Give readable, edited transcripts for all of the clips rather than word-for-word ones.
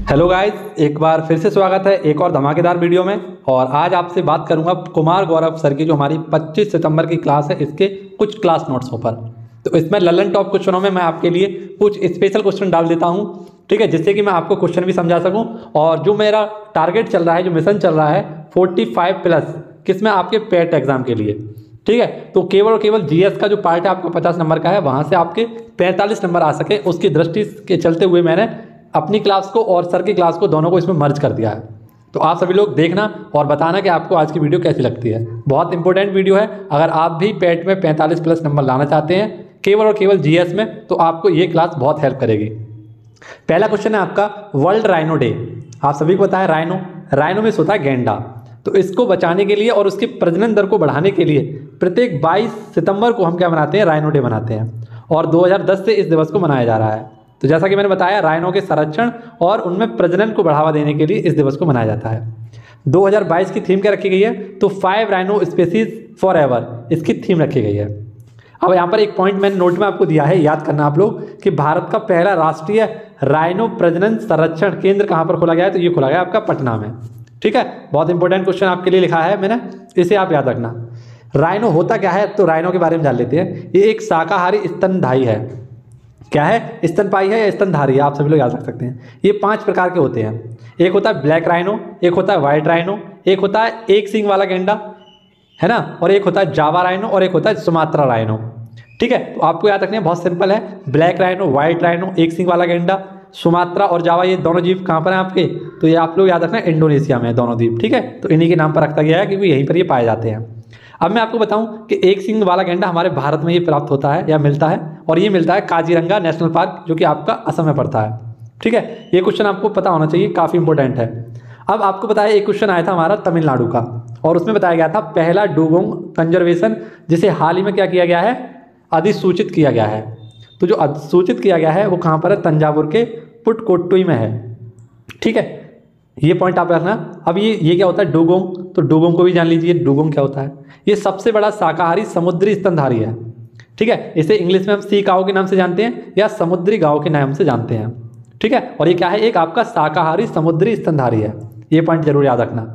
Hello guys, एक बार फिर से स्वागत है एक और धमाकेदार वीडियो में। और आज आपसे बात करूंगा कुमार गौरव सर की जो हमारी 25 सितंबर की क्लास है इसके कुछ क्लास नोट्सों पर। तो इसमें ललन टॉप क्वेश्चनों में मैं आपके लिए कुछ स्पेशल क्वेश्चन डाल देता हूं, ठीक है, जिससे कि मैं आपको क्वेश्चन भी समझा सकूं। और जो मेरा टारगेट चल रहा है, जो मिशन चल रहा है 45+ किसमें, आपके पेट एग्जाम के लिए, ठीक है। तो केवल और केवल जीएस का जो पार्ट है आपका 50 नंबर का है, वहां से आपके 45 नंबर आ सके उसकी दृष्टि के चलते हुए मैंने अपनी क्लास को और सर की क्लास को दोनों को इसमें मर्ज कर दिया है। तो आप सभी लोग देखना और बताना कि आपको आज की वीडियो कैसी लगती है। बहुत इंपॉर्टेंट वीडियो है। अगर आप भी पेट में 45+ नंबर लाना चाहते हैं केवल और केवल जीएस में, तो आपको ये क्लास बहुत हेल्प करेगी। पहला क्वेश्चन है आपका, वर्ल्ड राइनो डे। आप सभी को पता है राइनो में सोता है गेंडा। तो इसको बचाने के लिए और उसके प्रजनन दर को बढ़ाने के लिए प्रत्येक 22 सितंबर को हम क्या मनाते हैं, राइनो डे मनाते हैं। और 2010 से इस दिवस को मनाया जा रहा है। तो जैसा कि मैंने बताया, राइनो के संरक्षण और उनमें प्रजनन को बढ़ावा देने के लिए इस दिवस को मनाया जाता है। 2022 की थीम क्या रखी गई है, तो 5 राइनो स्पीसीज फॉर एवर इसकी थीम रखी गई है। अब यहाँ पर एक पॉइंट मैंने नोट में आपको दिया है, याद करना आप लोग, कि भारत का पहला राष्ट्रीय राइनो प्रजनन संरक्षण केंद्र कहाँ पर खोला गया है, तो ये खोला गया आपका पटना में, ठीक है। बहुत इंपॉर्टेंट क्वेश्चन आपके लिए लिखा है मैंने, इसे आप याद रखना। राइनो होता क्या है, तो राइनो के बारे में जान लेते हैं। ये एक शाकाहारी स्तनधारी है। क्या है, स्तनपाई है या स्तनधारी है, आप सभी लोग याद रख सकते हैं। ये 5 प्रकार के होते हैं। एक होता है ब्लैक राइनो, एक होता है व्हाइट राइनो, एक होता है एक सींग वाला गेंडा, है ना, और एक होता है जावा राइनो, और एक होता है सुमात्रा राइनो, ठीक है। तो आपको याद रखना है, बहुत सिंपल है। ब्लैक राइनो, व्हाइट राइनो, एक सींग वाला गेंडा, सुमात्रा और जावा, ये दोनों द्वीप कहाँ पर हैं आपके, तो ये आप लोग याद रखना, इंडोनेशिया में है दोनों द्वीप, ठीक है। तो इन्हीं के नाम पर रखा गया है क्योंकि यहीं पर ये पाए जाते हैं। अब मैं आपको बताऊं कि एक सींग वाला गेंडा हमारे भारत में ये प्राप्त होता है या मिलता है, और ये मिलता है काजीरंगा नेशनल पार्क, जो कि आपका असम में पड़ता है, ठीक है। ये क्वेश्चन आपको पता होना चाहिए, काफ़ी इंपॉर्टेंट है। अब आपको बताया, एक क्वेश्चन आया था हमारा तमिलनाडु का, और उसमें बताया गया था पहला डुगोंग कंजर्वेशन, जिसे हाल ही में क्या किया गया है, अधिसूचित किया गया है। तो जो अधिसूचित किया गया है वो कहाँ पर है, तंजावुर के पुटकोट्टुई में है, ठीक है। ये पॉइंट आप रखना। अब ये क्या होता है, डुगोंग, तो डुगोंग को भी जान लीजिए, डुगोंग क्या होता है। ये सबसे बड़ा शाकाहारी समुद्री स्तनधारी है, ठीक है। इसे इंग्लिश में हम सी काऊ के नाम से जानते हैं या समुद्री गांव के नाम से जानते हैं, ठीक है। और ये क्या है, एक आपका शाकाहारी समुद्री स्तनधारी है। ये पॉइंट जरूर याद रखना।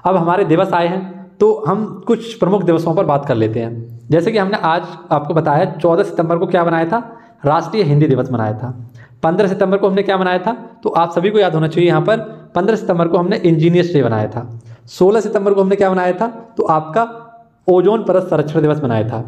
अब हमारे दिवस आए हैं, तो हम कुछ प्रमुख दिवसों पर बात कर लेते हैं। जैसे कि हमने आज आपको बताया 14 सितंबर को क्या बनाया था, राष्ट्रीय हिंदी दिवस मनाया था। 15 सितंबर को हमने क्या मनाया था, तो आप सभी को याद होना चाहिए, यहाँ पर 15 सितंबर को हमने इंजीनियर्स डे बनाया था। 16 सितंबर को हमने क्या मनाया था, तो आपका ओजोन परत संरक्षण दिवस मनाया था।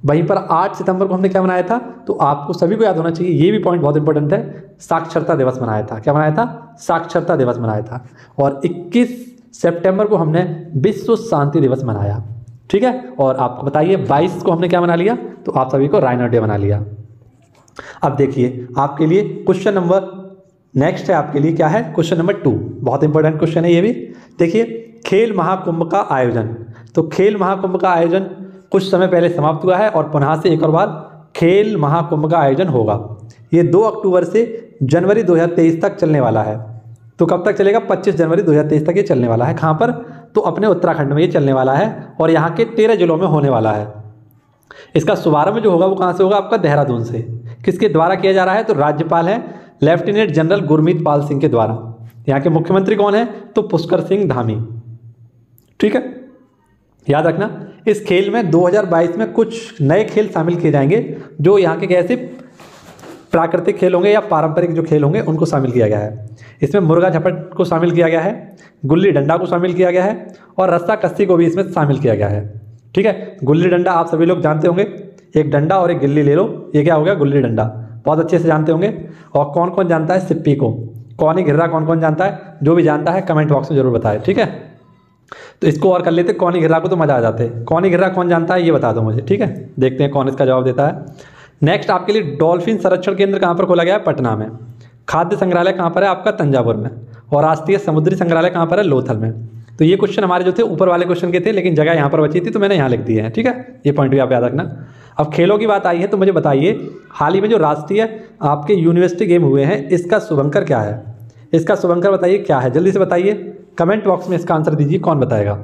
वहीं पर 8 सितंबर को हमने क्या मनाया था, तो आपको सभी को याद होना चाहिए, ये भी पॉइंट बहुत इंपॉर्टेंट है, साक्षरता दिवस मनाया था। क्या मनाया था, साक्षरता दिवस मनाया था। और 21 सितंबर को हमने विश्व शांति दिवस मनाया, ठीक है। और आपको बताइए 22 को हमने क्या मना लिया, तो आप सभी को राइनो डे मना लिया। अब देखिए आपके लिए क्वेश्चन नंबर नेक्स्ट है, आपके लिए क्या है, क्वेश्चन नंबर 2। बहुत इंपॉर्टेंट क्वेश्चन है ये भी। देखिए, खेल महाकुंभ का आयोजन। तो खेल महाकुंभ का आयोजन कुछ समय पहले समाप्त हुआ है और पुनः से एक और बार खेल महाकुंभ का आयोजन होगा। ये 2 अक्टूबर से जनवरी 2023 तक चलने वाला है। तो कब तक चलेगा, 25 जनवरी 2023 तक ये चलने वाला है। कहाँ पर, तो अपने उत्तराखंड में ये चलने वाला है और यहाँ के 13 जिलों में होने वाला है। इसका शुभारंभ जो होगा वो कहाँ से होगा, आपका देहरादून से। किसके द्वारा किया जा रहा है, तो राज्यपाल है लेफ्टिनेंट जनरल गुरमीत पाल सिंह के द्वारा। यहाँ के मुख्यमंत्री कौन है, तो पुष्कर सिंह धामी, ठीक है। याद रखना, इस खेल में 2022 में कुछ नए खेल शामिल किए जाएंगे, जो यहाँ के कैसे प्राकृतिक खेल होंगे या पारंपरिक जो खेल होंगे उनको शामिल किया गया है। इसमें मुर्गा झपट को शामिल किया गया है, गुल्ली डंडा को शामिल किया गया है, और रस्सा कस्सी को भी इसमें शामिल किया गया है, ठीक है। गुल्ली डंडा आप सभी लोग जानते होंगे, एक डंडा और एक गिल्ली ले लो, ये क्या हो गया, गुल्ली डंडा, बहुत अच्छे से जानते होंगे। और कौन कौन जानता है सिप्पी को, कौनी घिर्रा कौन कौन जानता है, जो भी जानता है कमेंट बॉक्स में जरूर बताए, ठीक है। तो इसको और कर लेते, कौनी घिर्रा को तो मजा आ जाते हैं। कौनी घिर्रा कौन जानता है ये बता दो मुझे, ठीक है। देखते हैं कौन इसका जवाब देता है। नेक्स्ट आपके लिए डॉल्फिन संरक्षण केंद्र कहाँ पर खोला गया है, पटना में। खाद्य संग्रहालय कहाँ पर है, आपका तंजावुर में। और राष्ट्रीय समुद्री संग्रहालय कहाँ पर है, लोथल में। तो ये क्वेश्चन हमारे जो थे ऊपर वाले क्वेश्चन के थे, लेकिन जगह यहाँ पर बची थी तो मैंने यहाँ लिख दी है, ठीक है। ये पॉइंट भी आप याद रखना। अब खेलों की बात आई है, तो मुझे बताइए हाल ही में जो राष्ट्रीय आपके यूनिवर्सिटी गेम हुए हैं, इसका शुभंकर क्या है, इसका शुभंकर बताइए क्या है, जल्दी से बताइए, कमेंट बॉक्स में इसका आंसर दीजिए, कौन बताएगा।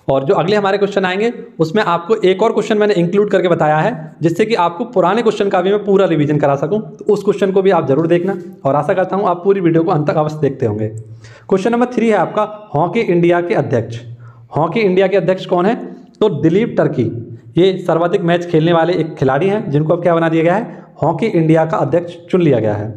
और जो अगले हमारे क्वेश्चन आएंगे उसमें आपको एक और क्वेश्चन मैंने इंक्लूड करके बताया है, जिससे कि आपको पुराने क्वेश्चन का भी मैं पूरा रिवीजन करा सकूं। तो उस क्वेश्चन को भी आप जरूर देखना और आशा करता हूं आप पूरी वीडियो को अंत तक अवश्य देखते होंगे। क्वेश्चन नंबर 3 है आपका, हॉकी इंडिया के अध्यक्ष। हॉकी इंडिया के अध्यक्ष कौन है? तो दिलीप टर्की। ये सर्वाधिक मैच खेलने वाले एक खिलाड़ी हैं, जिनको अब क्या बना दिया गया है, हॉकी इंडिया का अध्यक्ष चुन लिया गया है।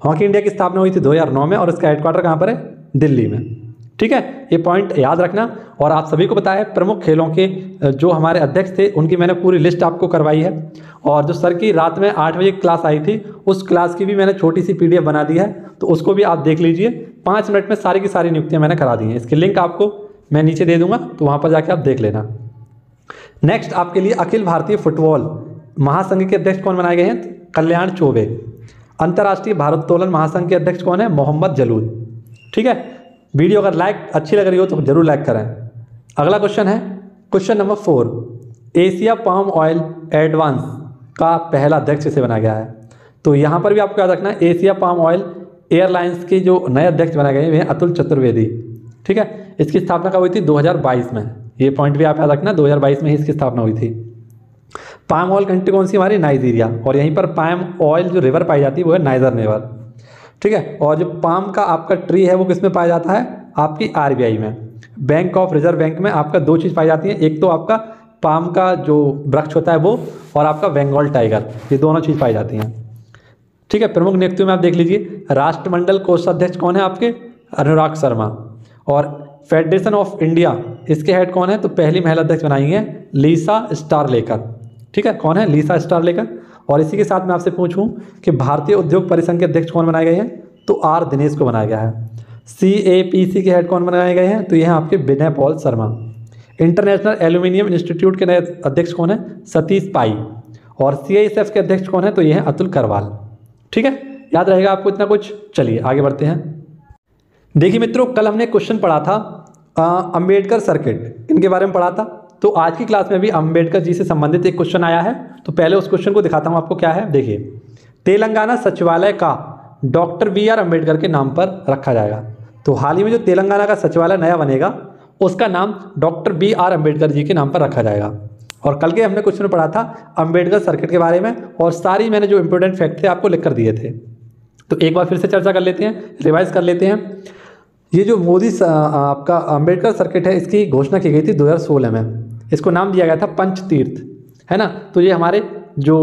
हॉकी इंडिया की स्थापना हुई थी 2009 में और इसका हेडक्वार्टर कहाँ पर है? दिल्ली में। ठीक है, ये पॉइंट याद रखना। और आप सभी को पता है प्रमुख खेलों के जो हमारे अध्यक्ष थे उनकी मैंने पूरी लिस्ट आपको करवाई है। और जो सर की रात में 8 बजे क्लास आई थी उस क्लास की भी मैंने छोटी सी PDF बना दी है, तो उसको भी आप देख लीजिए। 5 मिनट में सारी की सारी नियुक्तियाँ मैंने करा दी हैं। इसकी लिंक आपको मैं नीचे दे दूंगा, तो वहाँ पर जाके आप देख लेना। नेक्स्ट आपके लिए अखिल भारतीय फुटबॉल महासंघ के अध्यक्ष कौन बनाए गए हैं? कल्याण चौबे। अंतर्राष्ट्रीय भारोत्तोलन महासंघ के अध्यक्ष कौन है? मोहम्मद जलूल। ठीक है, वीडियो अगर अच्छी लग रही हो तो जरूर लाइक करें। अगला क्वेश्चन है question number 4, Asia palm oil advance का पहला अध्यक्ष इसे बनाया गया है। तो यहाँ पर भी आपको याद रखना है, एशिया पाम ऑयल एयरलाइंस के जो नए अध्यक्ष बनाए गए हैं अतुल चतुर्वेदी। ठीक है, इसकी स्थापना कब हुई थी? 2022 में। ये पॉइंट भी आप याद रखना, 2022 में ही इसकी स्थापना हुई थी। पाम ऑयल कंट्री कौन सी हमारी? नाइजीरिया। और यहीं पर पाम ऑयल जो रिवर पाई जाती है वो है नाइजर रिवर। ठीक है, और जो पाम का आपका ट्री है वो किस में पाया जाता है? आपकी RBI में। बैंक ऑफ रिजर्व बैंक में आपका 2 चीज़ पाई जाती है, एक तो आपका पाम का जो वृक्ष होता है वो, और आपका बंगाल टाइगर, ये दोनों चीज़ पाई जाती हैं। ठीक है, प्रमुख नियुक्तियों में आप देख लीजिए, राष्ट्रमंडल कोषाध्यक्ष कौन है आपके? अनुराग शर्मा। और फेडरेशन ऑफ इंडिया इसके हेड कौन है? तो पहली महिला अध्यक्ष बनाई है लीसा स्टारलेकर। ठीक है, कौन है? लीसा स्टारलेकर। और इसी के साथ मैं आपसे पूछूं कि भारतीय उद्योग परिसंघ के अध्यक्ष कौन बनाए गए हैं? तो R दिनेश को बनाया गया है। CAPC के हेड कौन बनाए गए हैं? तो ये हैं आपके Vinay Paul Sharma. International aluminium institute के नए अध्यक्ष कौन है? सतीश पाई। और CISF के अध्यक्ष कौन है? तो ये हैं अतुल करवाल। ठीक है, याद रहेगा आपको इतना कुछ। चलिए आगे बढ़ते हैं। देखिए मित्रों, कल हमने क्वेश्चन पढ़ा था अंबेडकर सर्किट, इनके बारे में पढ़ा था। तो आज की क्लास में भी अंबेडकर जी से संबंधित एक क्वेश्चन आया है, तो पहले उस क्वेश्चन को दिखाता हूं आपको क्या है। देखिए, तेलंगाना सचिवालय का डॉक्टर BR अम्बेडकर के नाम पर रखा जाएगा। तो हाल ही में जो तेलंगाना का सचिवालय नया बनेगा उसका नाम डॉक्टर BR अम्बेडकर जी के नाम पर रखा जाएगा। और कल के हमने क्वेश्चन पढ़ा था अंबेडकर सर्किट के बारे में, और सारी मैंने जो इंपॉर्टेंट फैक्ट थे आपको लिख कर दिए थे। तो एक बार फिर से चर्चा कर लेते हैं, रिवाइज कर लेते हैं। ये जो मोदी आपका अंबेडकर सर्किट है, इसकी घोषणा की गई थी 2016 में। इसको नाम दिया गया था पंचतीर्थ, है ना। तो ये हमारे जो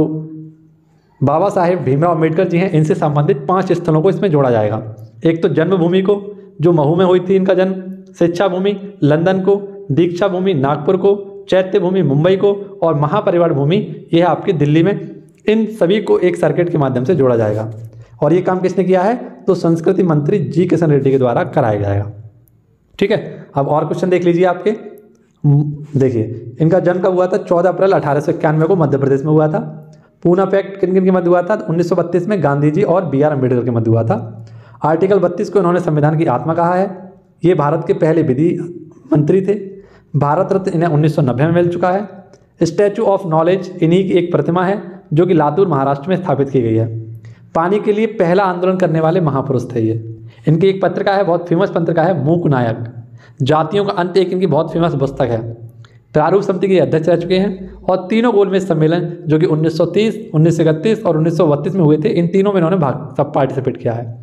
बाबा साहेब भीमराव अम्बेडकर जी हैं इनसे संबंधित 5 स्थलों को इसमें जोड़ा जाएगा। एक तो जन्मभूमि को, जो महू में हुई थी इनका जन्म, शिक्षा भूमि लंदन को, दीक्षा भूमि नागपुर को, चैत्य भूमि मुंबई को, और महापरिवार भूमि ये है आपकी दिल्ली में। इन सभी को एक सर्किट के माध्यम से जोड़ा जाएगा। और ये काम किसने किया है? तो संस्कृति मंत्री G किशन रेड्डी के द्वारा कराया जाएगा। ठीक है, अब और क्वेश्चन देख लीजिए आपके। देखिए, इनका जन्म कब हुआ था? 14 अप्रैल 1891 को मध्य प्रदेश में हुआ था। पूना पैक्ट किन किन के मध्य हुआ था? 1932 में गांधी जी और BR अम्बेडकर के मध्य हुआ था। आर्टिकल 32 को इन्होंने संविधान की आत्मा कहा है। ये भारत के पहले विधि मंत्री थे। भारत रत्न इन्हें 1990 में मिल चुका है। स्टैचू ऑफ नॉलेज इन्हीं की एक प्रतिमा है जो कि लातूर महाराष्ट्र में स्थापित की गई है। पानी के लिए पहला आंदोलन करने वाले महापुरुष थे ये। इनकी एक पत्रिका है, बहुत फेमस पत्रिका है, मूक नायक। जातियों का अंत एक इनकी बहुत फेमस पुस्तक है। प्रारूप समिति के अध्यक्ष रह चुके हैं। और तीनों गोलमेज सम्मेलन जो कि 1930, 1931 और 1932 में हुए थे, इन तीनों में इन्होंने सब पार्टिसिपेट किया है।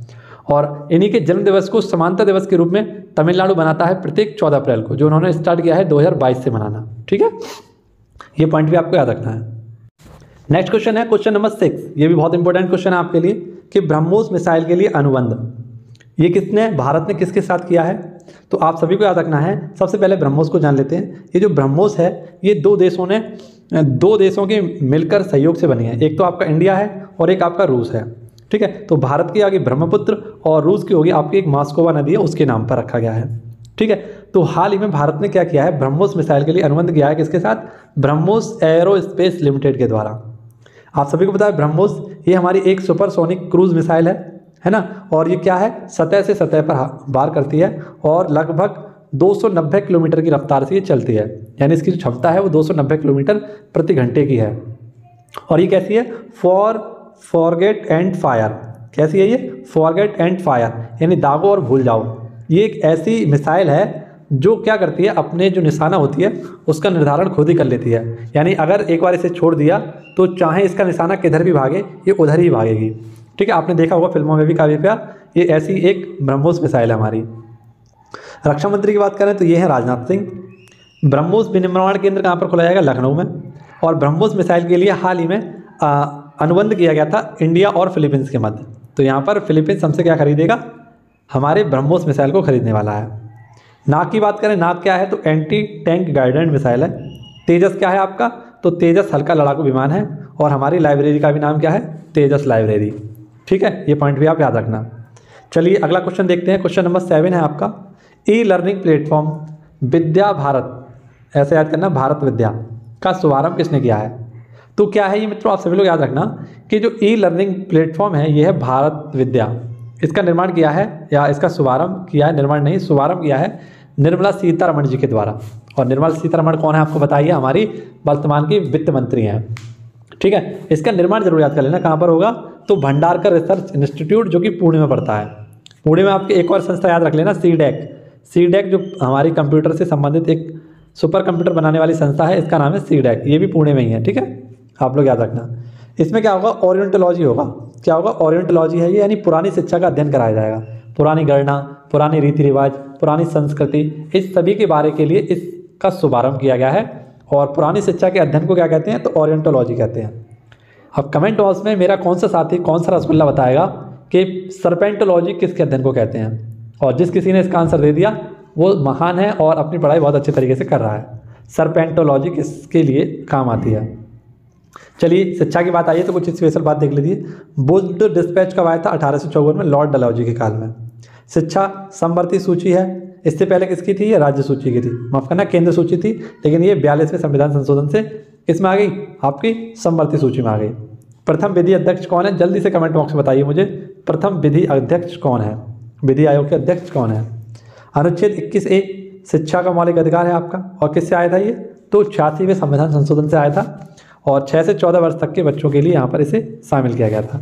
और इन्हीं के जन्म दिवस को समानता दिवस के रूप में तमिलनाडु मनाता है प्रत्येक 14 अप्रैल को, जो उन्होंने स्टार्ट किया है 2022 से मनाना। ठीक है, ये पॉइंट भी आपको याद रखना है। नेक्स्ट क्वेश्चन है क्वेश्चन नंबर 6। ये भी बहुत इंपॉर्टेंट क्वेश्चन है आपके लिए कि ब्रह्मोस मिसाइल के लिए अनुबंध ये किसने, भारत ने किसके साथ किया है? तो आप सभी को याद रखना है। सबसे पहले ब्रह्मोस को जान लेते हैं। ये जो ब्रह्मोस है ये दो देशों के मिलकर सहयोग से बनी है। एक तो आपका इंडिया है और एक आपका रूस है। ठीक है, तो भारत की आगे ब्रह्मपुत्र और रूस की होगी आपकी एक मास्कोवा नदी है, उसके नाम पर रखा गया है। ठीक है, तो हाल ही में भारत ने क्या किया है? ब्रह्मोस मिसाइल के लिए अनुबंध किया है। किसके साथ? ब्रह्मोस एरोस्पेस लिमिटेड के द्वारा। आप सभी को पता है ब्रह्मोस ये हमारी एक सुपरसोनिक क्रूज मिसाइल है ना। और ये क्या है? सतह से सतह पर वार करती है और लगभग 290 किलोमीटर की रफ्तार से ये चलती है। यानी इसकी जो क्षमता है वो 290 किलोमीटर प्रति घंटे की है। और ये कैसी है? Forget and fire. कैसी है ये? फॉरगेट एंड फायर, यानी दागो और भूल जाओ। ये एक ऐसी मिसाइल है जो क्या करती है, अपने जो निशाना होती है उसका निर्धारण खुद ही कर लेती है। यानी अगर एक बार इसे छोड़ दिया तो चाहे इसका निशाना किधर भी भागे ये उधर ही भागेगी। ठीक है, आपने देखा होगा फिल्मों में भी काफ़ी प्यार, ये ऐसी एक ब्रह्मोस मिसाइल है हमारी। रक्षा मंत्री की बात करें तो ये है राजनाथ सिंह। ब्रह्मोस विनिर्माण केंद्र कहाँ पर खोला जाएगा, लखनऊ में। और ब्रह्मोस मिसाइल के लिए हाल ही में अनुबंध किया गया था इंडिया और फिलीपींस के मध्य। तो यहाँ पर फिलीपींस हमसे क्या खरीदेगा, हमारे ब्रह्मोस मिसाइल को खरीदने वाला है। नाग की बात करें, नाग क्या है तो एंटी टैंक गाइडेड मिसाइल है। तेजस क्या है आपका, तो तेजस हल्का लड़ाकू विमान है। और हमारी लाइब्रेरी का भी नाम क्या है, तेजस लाइब्रेरी। ठीक है, ये पॉइंट भी आप याद रखना। चलिए अगला क्वेश्चन देखते हैं। क्वेश्चन नंबर 7 है आपका, ई लर्निंग प्लेटफॉर्म विद्या भारत, ऐसे याद करना, भारत विद्या का शुभारंभ किसने किया है। तो क्या है ये मित्रों, आप सभी लोग याद रखना कि जो ई लर्निंग प्लेटफॉर्म है ये है भारत विद्या। इसका निर्माण किया है या इसका शुभारंभ किया है, निर्माण नहीं शुभारंभ किया है निर्मला सीतारमण जी के द्वारा। और निर्मला सीतारमण कौन है आपको बताइए, हमारी वर्तमान की वित्त मंत्री हैं। ठीक है, इसका निर्माण जरूर याद कर लेना, कहाँ पर होगा तो भंडारकर रिसर्च इंस्टीट्यूट जो कि पुणे में पड़ता है। पुणे में आपके एक और संस्था याद रख लेना, सीडेक जो हमारी कंप्यूटर से संबंधित एक सुपर कंप्यूटर बनाने वाली संस्था है, इसका नाम है सीडेक, ये भी पुणे में ही है। ठीक है, आप लोग याद रखना। इसमें क्या होगा, ओरिएंटोलॉजी होगा। क्या होगा, ओरिएंटोलॉजी है ये, यानी पुरानी शिक्षा का अध्ययन कराया जाएगा। पुरानी गणना, पुरानी रीति रिवाज, पुरानी संस्कृति, इस सभी के बारे के लिए इसका शुभारंभ किया गया है। और पुरानी शिक्षा के अध्ययन को क्या कहते हैं तो ओरिएंटोलॉजी कहते हैं। अब कमेंट बॉक्स में मेरा कौन सा साथी कौन सा रसगुल्ला बताएगा कि सर्पेंटोलॉजी किसके अध्ययन को कहते हैं। और जिस किसी ने इसका आंसर दे दिया वो महान है और अपनी पढ़ाई बहुत अच्छे तरीके से कर रहा है। सर्पेंटोलॉजी किसके लिए काम आती है। चलिए शिक्षा की बात आई है तो कुछ स्पेशल बात देख लीजिए। बुद्ध डिस्पैच कब आया था, 1854 में, लॉर्ड डलहौजी के काल में। शिक्षा समवर्ती सूची है, इससे पहले किसकी थी, ये राज्य सूची की थी, माफ करना केंद्र सूची थी, लेकिन ये 42वें संविधान संशोधन से किसमें आ गई, आपकी समवर्ती सूची में आ गई। प्रथम विधि अध्यक्ष कौन है, जल्दी से कमेंट बॉक्स में बताइए मुझे, प्रथम विधि अध्यक्ष कौन है, विधि आयोग के अध्यक्ष कौन है। अनुच्छेद 21A शिक्षा का मौलिक अधिकार है आपका, और किससे आया था ये, तो 86वें संविधान संशोधन से आया था। और 6 से 14 वर्ष तक के बच्चों के लिए यहाँ पर इसे शामिल किया गया था।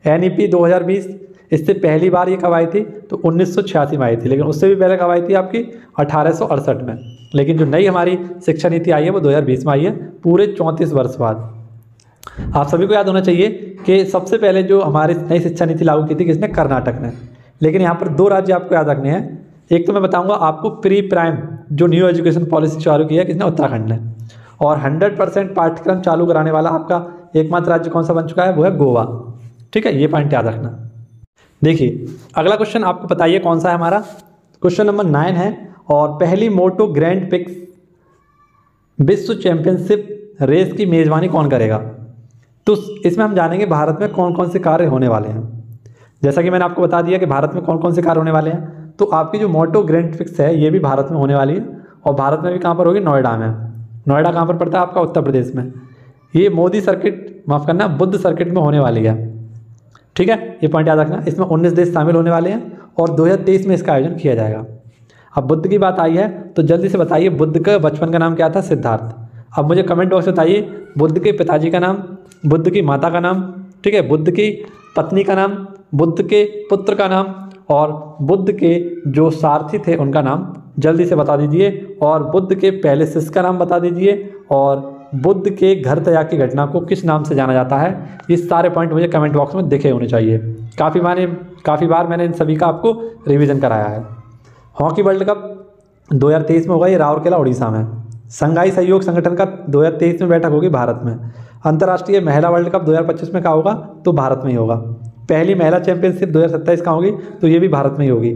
NEP 2020 इससे पहली बार ये कब आई थी तो 1986 में आई थी, लेकिन उससे भी पहले कब आई थी आपकी 1868 में। लेकिन जो नई हमारी शिक्षा नीति आई है वो 2020 में आई है, पूरे 34 वर्ष बाद। आप सभी को याद होना चाहिए कि सबसे पहले जो हमारी नई शिक्षा नीति लागू की थी किसने, कर्नाटक ने। लेकिन यहाँ पर 2 राज्य आपको याद रखने हैं। एक तो मैं बताऊँगा आपको प्री प्राइम जो न्यू एजुकेशन पॉलिसी चालू की है किसने, उत्तराखंड ने। और 100% पाठ्यक्रम चालू कराने वाला आपका एकमात्र राज्य कौन सा बन चुका है, वो है गोवा। ठीक है, ये पॉइंट याद रखना। देखिए अगला क्वेश्चन आपको बताइए कौन सा है हमारा, क्वेश्चन नंबर 9 है। और पहली मोटो ग्रैंड प्रिक्स विश्व चैंपियनशिप रेस की मेजबानी कौन करेगा। तो इसमें हम जानेंगे भारत में कौन कौन से कार्य होने वाले हैं। जैसा कि मैंने आपको बता दिया कि भारत में कौन कौन से कार्य होने वाले हैं, तो आपकी जो मोटो ग्रैंड प्रिक्स है ये भी भारत में होने वाली है। और भारत में भी कहाँ पर होगी, नोएडा में। नोएडा कहाँ पर पड़ता है आपका, उत्तर प्रदेश में। ये मोदी सर्किट, माफ करना बुद्ध सर्किट में होने वाली है। ठीक है, ये पॉइंट याद रखना। इसमें 19 देश शामिल होने वाले हैं और 2023 में इसका आयोजन किया जाएगा। अब बुद्ध की बात आई है तो जल्दी से बताइए बुद्ध का बचपन का नाम क्या था, सिद्धार्थ। अब मुझे कमेंट बॉक्स में बताइए बुद्ध के पिताजी का नाम, बुद्ध की माता का नाम, ठीक है, बुद्ध की पत्नी का नाम, बुद्ध के पुत्र का नाम और बुद्ध के जो सारथी थे उनका नाम जल्दी से बता दीजिए। और बुद्ध के पहले शिष्य का नाम बता दीजिए। और बुद्ध के घर त्याग की घटना को किस नाम से जाना जाता है। ये सारे पॉइंट मुझे कमेंट बॉक्स में दिखे होने चाहिए। काफ़ी बार मैंने इन सभी का आपको रिवीजन कराया है। हॉकी वर्ल्ड कप 2023 में होगा, ये राउरकेला उड़ीसा में। संघाई सहयोग संगठन का 2023 में बैठक होगी भारत में। अंतर्राष्ट्रीय महिला वर्ल्ड कप 2025 में कहाँ होगा, तो भारत में ही होगा। पहली महिला चैंपियनशिप 2027 कहाँ होगी, तो ये भी भारत में ही होगी।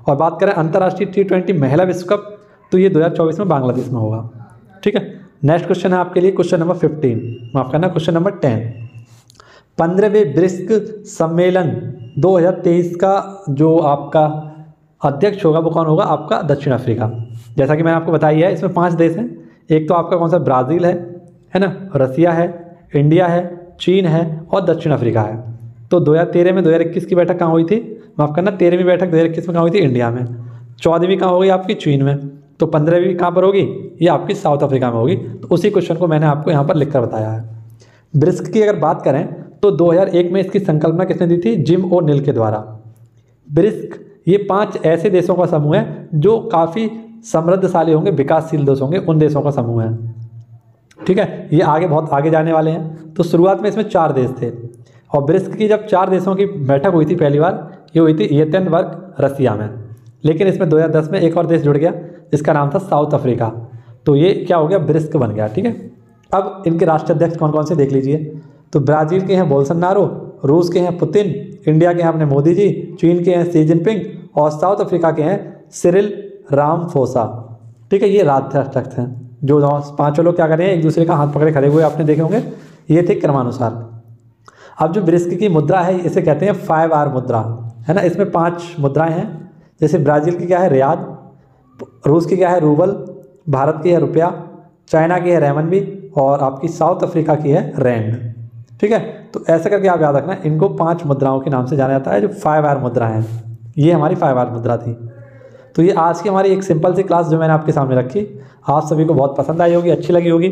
और बात करें अंतर्राष्ट्रीय T20 महिला विश्व कप, तो ये 2024 में बांग्लादेश में होगा। ठीक है, नेक्स्ट क्वेश्चन है आपके लिए क्वेश्चन नंबर 15, माफ करना क्वेश्चन नंबर 10। 15वें ब्रिक्स सम्मेलन 2023 का जो आपका अध्यक्ष होगा वो कौन होगा, आपका दक्षिण अफ्रीका। जैसा कि मैंने आपको बताई है इसमें 5 देश हैं। एक तो आपका कौन सा, ब्राज़ील है ना, रसिया है, इंडिया है, चीन है और दक्षिण अफ्रीका है। तो 2013 में 2021 की बैठक कहाँ हुई थी, माफ करना 13वीं बैठक 2021 में कहाँ हुई थी, इंडिया में। 14वीं कहाँ होगी आपकी, चीन में। तो 15वीं कहाँ पर होगी, ये आपकी साउथ अफ्रीका में होगी। तो उसी क्वेश्चन को मैंने आपको यहाँ पर लिखकर बताया है। ब्रिक्स की अगर बात करें तो 2001 में इसकी संकल्पना किसने दी थी, जिम ओ नील के द्वारा। ब्रिक्स ये 5 ऐसे देशों का समूह है जो काफ़ी समृद्धशाली होंगे, विकासशील देश होंगे, उन देशों का समूह है। ठीक है, ये आगे बहुत आगे जाने वाले हैं। तो शुरुआत में इसमें 4 देश थे और ब्रिक्स की जब 4 देशों की बैठक हुई थी पहली बार, ये हुई थी येतेनबर्ग रसिया में। लेकिन इसमें 2010 में एक और देश जुड़ गया जिसका नाम था साउथ अफ्रीका। तो ये क्या हो गया, ब्रिक्स बन गया। ठीक है, अब इनके राष्ट्राध्यक्ष कौन कौन से देख लीजिए। तो ब्राज़ील के हैं बोल्सोनारो, रूस के हैं पुतिन, इंडिया के हैं अपने मोदी जी, चीन के हैं शी जिनपिंग और साउथ अफ्रीका के हैं सिरिल रामाफोसा। ठीक है, ये राष्ट्राध्यक्ष हैं। जो 5 लोग क्या कर रहे हैं, एक दूसरे का हाथ पकड़े खड़े हुए आपने देखे होंगे। ये थे क्रमानुसार। अब जो ब्रिक्स की मुद्रा है इसे कहते हैं 5R मुद्रा, है ना। इसमें 5 मुद्राएं हैं। जैसे ब्राज़ील की क्या है, रियाद, रूस की क्या है, रूबल, भारत की है रुपया, चाइना की है रेमनबी और आपकी साउथ अफ्रीका की है रैंड। ठीक है, तो ऐसा करके आप याद रखना, इनको 5 मुद्राओं के नाम से जाना जाता है जो 5R मुद्रा हैं। ये हमारी 5R मुद्रा थी। तो ये आज की हमारी एक सिंपल सी क्लास जो मैंने आपके सामने रखी, आप सभी को बहुत पसंद आई होगी, अच्छी लगी होगी,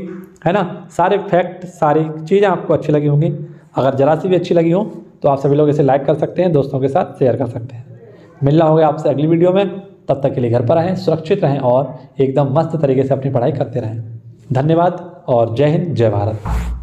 है ना। सारे फैक्ट, सारी चीज़ें आपको अच्छी लगी होंगी। अगर जरा सी भी अच्छी लगी हो तो आप सभी लोग इसे लाइक कर सकते हैं, दोस्तों के साथ शेयर कर सकते हैं। मिलना होगा आपसे अगली वीडियो में। तब तक के लिए घर पर रहें, सुरक्षित रहें और एकदम मस्त तरीके से अपनी पढ़ाई करते रहें। धन्यवाद और जय हिंद, जय भारत।